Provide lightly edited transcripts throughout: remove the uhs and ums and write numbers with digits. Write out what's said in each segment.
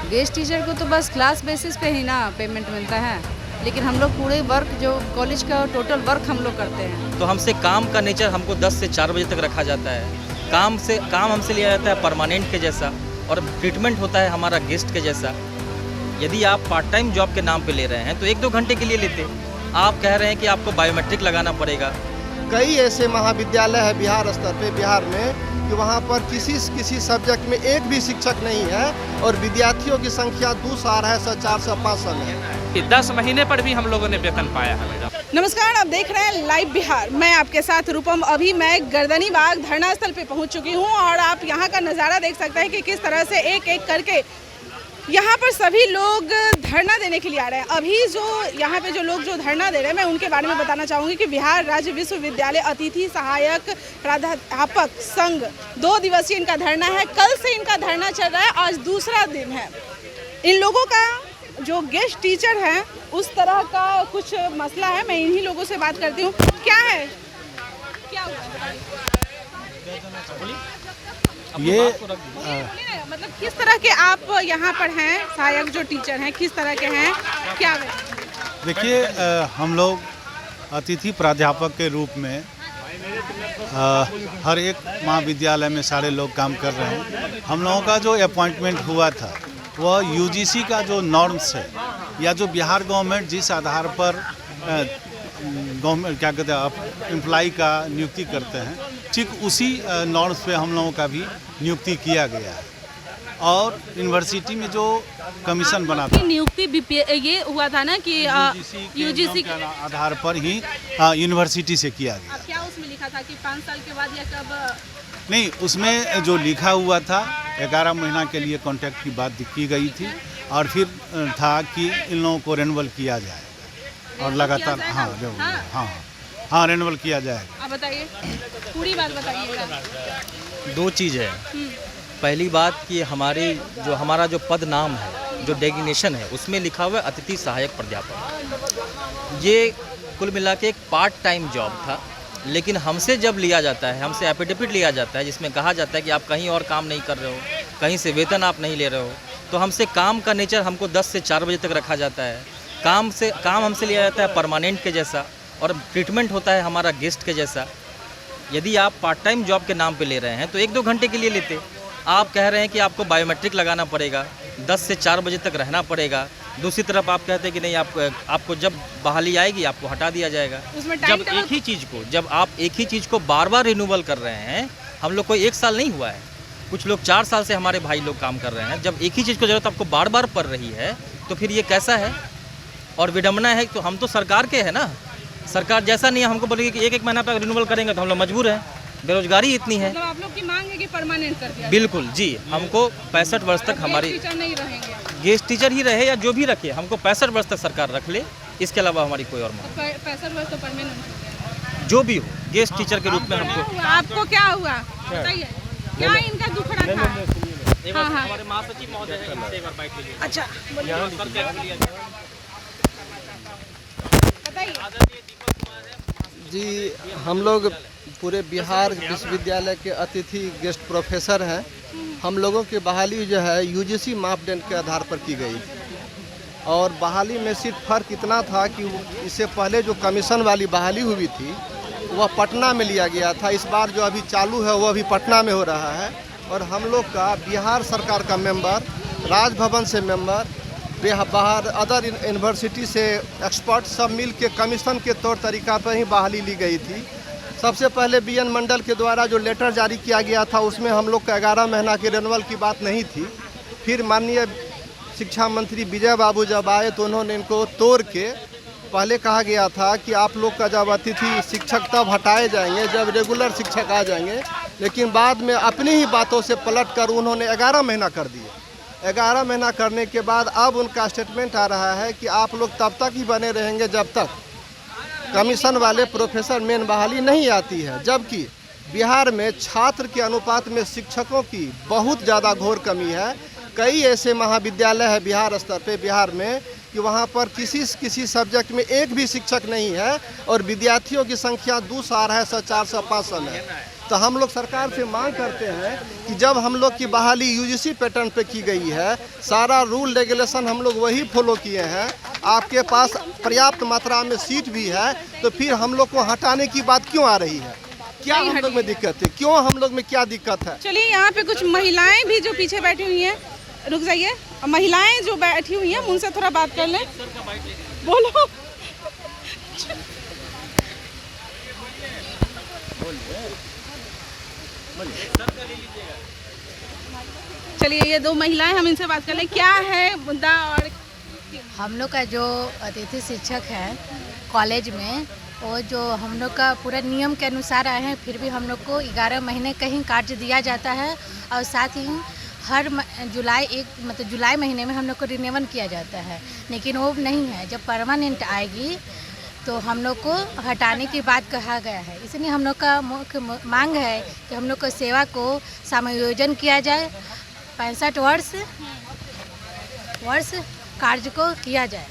Guest teacher को तो बस क्लास बेसिस पे ही ना पेमेंट मिलता है, लेकिन हम लोग पूरे वर्क जो कॉलेज का टोटल वर्क हम लोग करते हैं। तो हमसे काम का नेचर हमको 10 से 4 बजे तक रखा जाता है। काम हमसे लिया जाता है परमानेंट के जैसा, और ट्रीटमेंट होता है हमारा गेस्ट के जैसा। यदि आप पार्ट टाइम जॉब के नाम पे ले रहे हैं तो 1-2 घंटे के लिए लेते। आप कह रहे हैं कि आपको बायोमेट्रिक लगाना पड़ेगा। कई ऐसे महाविद्यालय है बिहार स्तर पे, बिहार में, कि वहाँ पर किसी सब्जेक्ट में एक भी शिक्षक नहीं है और विद्यार्थियों की संख्या 200, 400, 500 है। 10 महीने पर भी हम लोगों ने वेतन पाया है मैडम। नमस्कार, आप देख रहे हैं लाइव बिहार। मैं आपके साथ रूपम। अभी मैं गर्दनी बाग धरना स्थल पे पहुंच चुकी हूं और आप यहां का नज़ारा देख सकते हैं कि किस तरह से एक एक करके यहाँ पर सभी लोग धरना देने के लिए आ रहे हैं। अभी जो यहाँ पे जो लोग जो धरना दे रहे हैं, मैं उनके बारे में बताना चाहूँगी कि बिहार राज्य विश्वविद्यालय अतिथि सहायक प्राध्यापक संघ 2 दिवसीय इनका धरना है। कल से इनका धरना चल रहा है, आज दूसरा दिन है। इन लोगों का जो गेस्ट टीचर हैं उस तरह का कुछ मसला है। मैं इन्हीं लोगों से बात करती हूँ। क्या है, क्या हुआ? ये मतलब किस तरह के आप यहाँ पर हैं, सहायक जो टीचर हैं किस तरह के हैं, क्या है? देखिए, हम लोग अतिथि प्राध्यापक के रूप में हर एक महाविद्यालय में सारे लोग काम कर रहे हैं। हम लोगों का जो अपॉइंटमेंट हुआ था वह यूजीसी का जो नॉर्म्स है, या जो बिहार गवर्नमेंट जिस आधार पर गवर्नमेंट क्या कहते हैं आप एम्प्लॉई का नियुक्ति करते हैं, ठीक उसी नॉर्म्स पे हम लोगों का भी नियुक्ति किया गया है। और यूनिवर्सिटी में जो कमीशन बना था, नियुक्ति ये हुआ था ना कि यूजीसी के आधार पर ही यूनिवर्सिटी से किया गया। क्या उसमें लिखा था कि 5 साल के बाद या कब? नहीं, उसमें जो लिखा हुआ था 11 महीना के लिए कॉन्ट्रैक्ट की बात की गई थी, और फिर था कि इन लोगों को रेन्युअल किया जाए और लगातार हाँ रेन्युअल किया जाएगा। आप बताइए, पूरी बात बताइएगा। 2 चीज़ है। पहली बात कि हमारा जो पद नाम है, जो डेजिग्नेशन है, उसमें लिखा हुआ है अतिथि सहायक प्राध्यापक। ये कुल मिला के एक पार्ट टाइम जॉब था, लेकिन हमसे जब लिया जाता है, हमसे एफिडेविट लिया जाता है जिसमें कहा जाता है कि आप कहीं और काम नहीं कर रहे हो, कहीं से वेतन आप नहीं ले रहे हो, तो हमसे काम का नेचर हमको 10 से 4 बजे तक रखा जाता है। काम हमसे लिया जाता है परमानेंट के जैसा, और ट्रीटमेंट होता है हमारा गेस्ट के जैसा। यदि आप पार्ट टाइम जॉब के नाम पे ले रहे हैं तो 1-2 घंटे के लिए लेते। आप कह रहे हैं कि आपको बायोमेट्रिक लगाना पड़ेगा, 10 से 4 बजे तक रहना पड़ेगा। दूसरी तरफ आप कहते हैं कि नहीं, आपको जब बहाली आएगी आपको हटा दिया जाएगा। जब एक ही चीज़ को बार बार रिन्यूअल कर रहे हैं, हम लोग को 1 साल नहीं हुआ है, कुछ लोग 4 साल से हमारे भाई लोग काम कर रहे हैं। जब एक ही चीज़ को ज़रूरत आपको बार बार पड़ रही है तो फिर ये कैसा है? और विडम्बना है। तो हम तो सरकार के हैं ना, सरकार जैसा नहीं है हमको बोलेगी कि 1-1 महीना तक रिन्यूअल करेंगे, तो हम लोग मजबूर हैं। बेरोजगारी इतनी है। मतलब आप लोग की मांग है कि परमानेंट कर दिया? बिल्कुल जी, हमको 65 वर्ष तक हमारी टीचर नहीं रहेंगे, गेस्ट टीचर ही रहे या जो भी रखे, हमको 65 वर्ष तक सरकार रख ले, इसके अलावा हमारी कोई और मांग। 65 वर्ष तो परमानेंट हो गया। जो भी हो, गेस्ट टीचर के रूप में हमको। आपको क्या हुआ बताइए, क्या इनका दुखड़ा था? हाँ हाँ, हमारे महासचिव महोदय हैं, इनसे एक बार बैठ लीजिए। अच्छा जी, हम लोग पूरे बिहार विश्वविद्यालय के अतिथि गेस्ट प्रोफेसर हैं। हम लोगों की बहाली जो है यूजीसी मापदंड के आधार पर की गई, और बहाली में सिर्फ फ़र्क इतना था कि इससे पहले जो कमीशन वाली बहाली हुई थी वह पटना में लिया गया था। इस बार जो अभी चालू है वह भी पटना में हो रहा है, और हम लोग का बिहार सरकार का मेंबर, राजभवन से मेंबर, बाहर अदर यूनिवर्सिटी से एक्सपर्ट सब मिल के कमीशन के तौर तरीका पर ही बहाली ली गई थी। सबसे पहले बीएन मंडल के द्वारा जो लेटर जारी किया गया था उसमें हम लोग का 11 महीना के रिन्यूअल की बात नहीं थी। फिर माननीय शिक्षा मंत्री विजय बाबू जब आए तो उन्होंने इनको तोड़ के, पहले कहा गया था कि आप लोग का जब अतिथि शिक्षक तब हटाए जाएंगे जब रेगुलर शिक्षक आ जाएंगे, लेकिन बाद में अपनी ही बातों से पलट कर उन्होंने 11 महीना कर दिए। 11 महीना करने के बाद अब उनका स्टेटमेंट आ रहा है कि आप लोग तब तक ही बने रहेंगे जब तक कमीशन वाले प्रोफेसर मेन बहाली नहीं आती है। जबकि बिहार में छात्र के अनुपात में शिक्षकों की बहुत ज़्यादा घोर कमी है। कई ऐसे महाविद्यालय है बिहार स्तर पे, बिहार में, कि वहाँ पर किसी सब्जेक्ट में एक भी शिक्षक नहीं है और विद्यार्थियों की संख्या 200, 400, 500 है। तो हम लोग सरकार से मांग करते हैं कि जब हम लोग की बहाली यूजीसी पैटर्न पे की गई है, सारा रूल रेगुलेशन हम लोग वही फॉलो किए हैं, आपके पास पर्याप्त मात्रा में सीट भी है, तो फिर हम लोग को हटाने की बात क्यों आ रही है? क्या हम लोग में दिक्कत है? क्यों हम लोग में क्या दिक्कत है? चलिए, यहाँ पे कुछ महिलाएं भी जो पीछे बैठी हुई हैं, रुक जाइए, महिलाएं जो बैठी हुई हैं उनसे थोड़ा बात कर लें। बोलो। चलिए, ये दो महिलाएं, हम इनसे बात कर लें, क्या है मुद्दा। और हम लोग का जो अतिथि शिक्षक है कॉलेज में, वो जो हम लोग का पूरा नियम के अनुसार आए हैं, फिर भी हम लोग को 11 महीने का ही कार्य दिया जाता है और साथ ही हर जुलाई महीने में हम लोग को रिन्यूअल किया जाता है, लेकिन वो नहीं है। जब परमानेंट आएगी तो हम लोग को हटाने की बात कहा गया है। इसलिए हम लोग का मुख्य मांग है कि हम लोग को सेवा को समायोजन किया जाए, 65 वर्ष कार्य को किया जाए।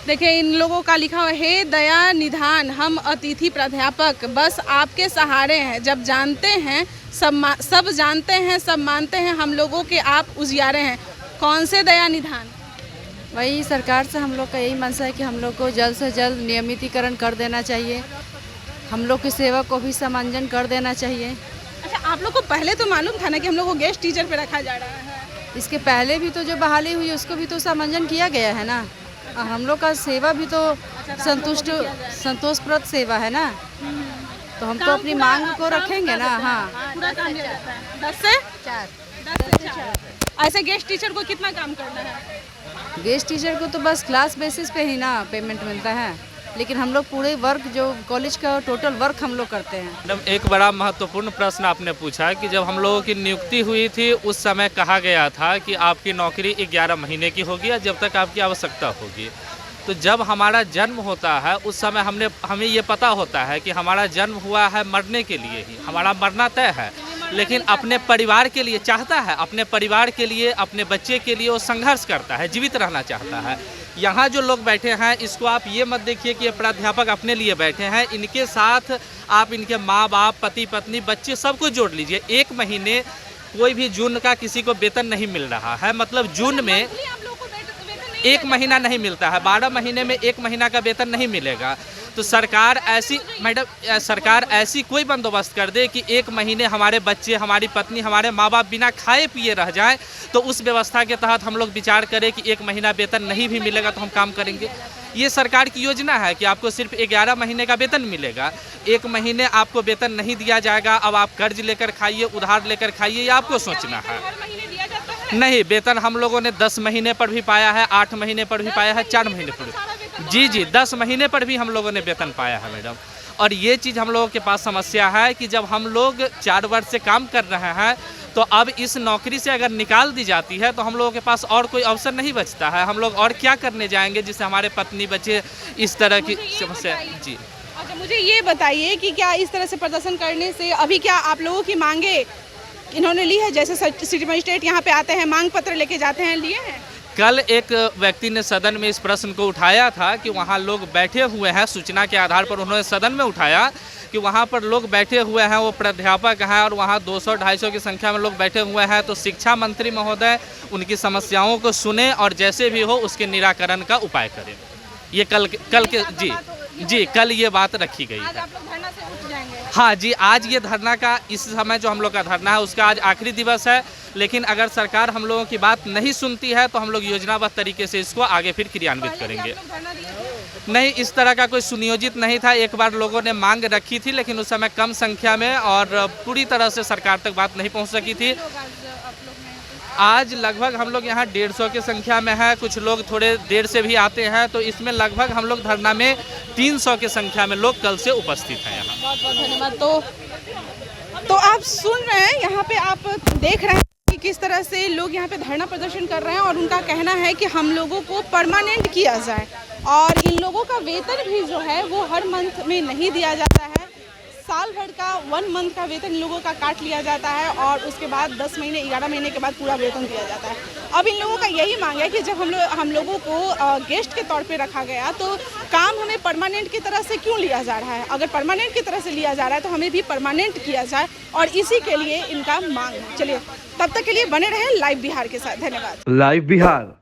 देखिए, इन लोगों का लिखा हुआ है, दया निधान, हम अतिथि प्राध्यापक बस आपके सहारे हैं, जब जानते हैं सब जानते हैं, सब मानते हैं, हम लोगों के आप उजियारे हैं। कौन से दया निधान? वही सरकार से हम लोग का यही मंशा है कि हम लोग को जल्द से जल्द नियमितीकरण कर देना चाहिए, हम लोग की सेवा को भी समायोजन कर देना चाहिए। अच्छा, आप लोग को पहले तो मालूम था ना कि हम लोग को गेस्ट टीचर पे रखा जा रहा है? इसके पहले भी तो जो बहाली हुई उसको भी तो समायोजन किया गया है ना। हम लोग का सेवा भी तो संतोषप्रद सेवा है ना, तो हम तो अपनी मांग को रखेंगे ना। हाँ, पूरा काम दिया जाता है 10 से 4। ऐसे गेस्ट टीचर को कितना काम करना है? गेस्ट टीचर को तो बस क्लास बेसिस पे ही ना पेमेंट मिलता है, लेकिन हम लोग पूरे वर्क जो कॉलेज का टोटल वर्क हम लोग करते हैं। मैडम, एक बड़ा महत्वपूर्ण प्रश्न आपने पूछा कि जब हम लोगों की नियुक्ति हुई थी उस समय कहा गया था कि आपकी नौकरी 11 महीने की होगी या जब तक आपकी आवश्यकता होगी। तो जब हमारा जन्म होता है उस समय हमें ये पता होता है कि हमारा जन्म हुआ है मरने के लिए ही, हमारा मरना तय है, लेकिन अपने परिवार के लिए चाहता है, अपने परिवार के लिए, अपने बच्चे के लिए वो संघर्ष करता है, जीवित रहना चाहता है। यहाँ जो लोग बैठे हैं, इसको आप ये मत देखिए कि ये प्राध्यापक अपने लिए बैठे हैं, इनके साथ आप इनके माँ बाप, पति पत्नी, बच्चे सबको जोड़ लीजिए। 1 महीने कोई भी जून का किसी को वेतन नहीं मिल रहा है, मतलब जून में 1 महीना नहीं मिलता है, 12 महीने में 1 महीना का वेतन नहीं मिलेगा। तो सरकार ऐसी कोई बंदोबस्त कर दे कि 1 महीने हमारे बच्चे, हमारी पत्नी, हमारे माँ बाप बिना खाए पिए रह जाएं, तो उस व्यवस्था के तहत हम लोग विचार करें कि 1 महीना वेतन नहीं भी मिलेगा तो हम काम करेंगे। ये सरकार की योजना है कि आपको सिर्फ 11 महीने का वेतन मिलेगा, 1 महीने आपको वेतन नहीं दिया जाएगा। अब आप कर्ज लेकर खाइए, उधार लेकर खाइए, ये आपको सोचना है। नहीं, वेतन हम लोगों ने 10 महीने पर भी पाया है, 8 महीने पर भी पाया है, 4 महीने पर भी। जी 10 महीने पर भी हम लोगों ने वेतन पाया है मैडम। और ये चीज़ हम लोगों के पास समस्या है कि जब हम लोग 4 वर्ष से काम कर रहे हैं तो अब इस नौकरी से अगर निकाल दी जाती है तो हम लोगों के पास और कोई अवसर नहीं बचता है। हम लोग और क्या करने जाएंगे जिससे हमारे पत्नी बच्चे इस तरह की समस्या। जी अच्छा, मुझे ये बताइए कि क्या इस तरह से प्रदर्शन करने से अभी क्या आप लोगों की मांगे इन्होंने ली है? जैसे सिटी मजिस्ट्रेट यहाँ पे आते हैं, मांग पत्र लेके जाते हैं, लिए हैं? कल एक व्यक्ति ने सदन में इस प्रश्न को उठाया था कि वहाँ लोग बैठे हुए हैं, सूचना के आधार पर उन्होंने सदन में उठाया कि वहाँ पर लोग बैठे हुए हैं, वो प्राध्यापक हैं और वहाँ 200-250 की संख्या में लोग बैठे हुए हैं। तो शिक्षा मंत्री महोदय उनकी समस्याओं को सुने और जैसे भी हो उसके निराकरण का उपाय करें। ये कल के कल ये बात रखी गई है। आप लोग धरना से उठ जाएंगे? हाँ जी, आज ये धरना का, इस समय जो हम लोग का धरना है उसका आज आखिरी दिवस है, लेकिन अगर सरकार हम लोगों की बात नहीं सुनती है तो हम लोग योजनाबद्ध तरीके से इसको आगे फिर क्रियान्वित करेंगे। नहीं, इस तरह का कोई सुनियोजित नहीं था। एक बार लोगों ने मांग रखी थी लेकिन उस समय कम संख्या में और पूरी तरह से सरकार तक बात नहीं पहुंच सकी थी। आज लगभग हम लोग यहाँ 150 की संख्या में है, कुछ लोग थोड़े देर से भी आते हैं, तो इसमें लगभग हम लोग धरना में 300 की संख्या में लोग कल से उपस्थित हैं यहाँ। बहुत बहुत धन्यवाद। तो आप सुन रहे हैं, यहाँ पे आप देख रहे हैं कि किस तरह से लोग यहाँ पे धरना प्रदर्शन कर रहे हैं और उनका कहना है कि हम लोगों को परमानेंट किया जाए और इन लोगों का वेतन भी जो है वो हर मंथ में नहीं दिया जाता है। साल भर का 1 मंथ का वेतन इन लोगों का काट लिया जाता है और उसके बाद 10 महीने 11 महीने के बाद पूरा वेतन दिया जाता है। अब इन लोगों का यही मांग है कि जब हम लोगों को गेस्ट के तौर पे रखा गया तो काम हमें परमानेंट की तरह से क्यों लिया जा रहा है। अगर परमानेंट की तरह से लिया जा रहा है तो हमें भी परमानेंट किया जाए और इसी के लिए इनका मांग है। चलिए तब तक के लिए बने रहें लाइव बिहार के साथ। धन्यवाद। लाइव बिहार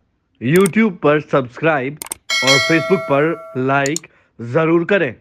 यूट्यूब पर सब्सक्राइब और फेसबुक पर लाइक जरूर करें।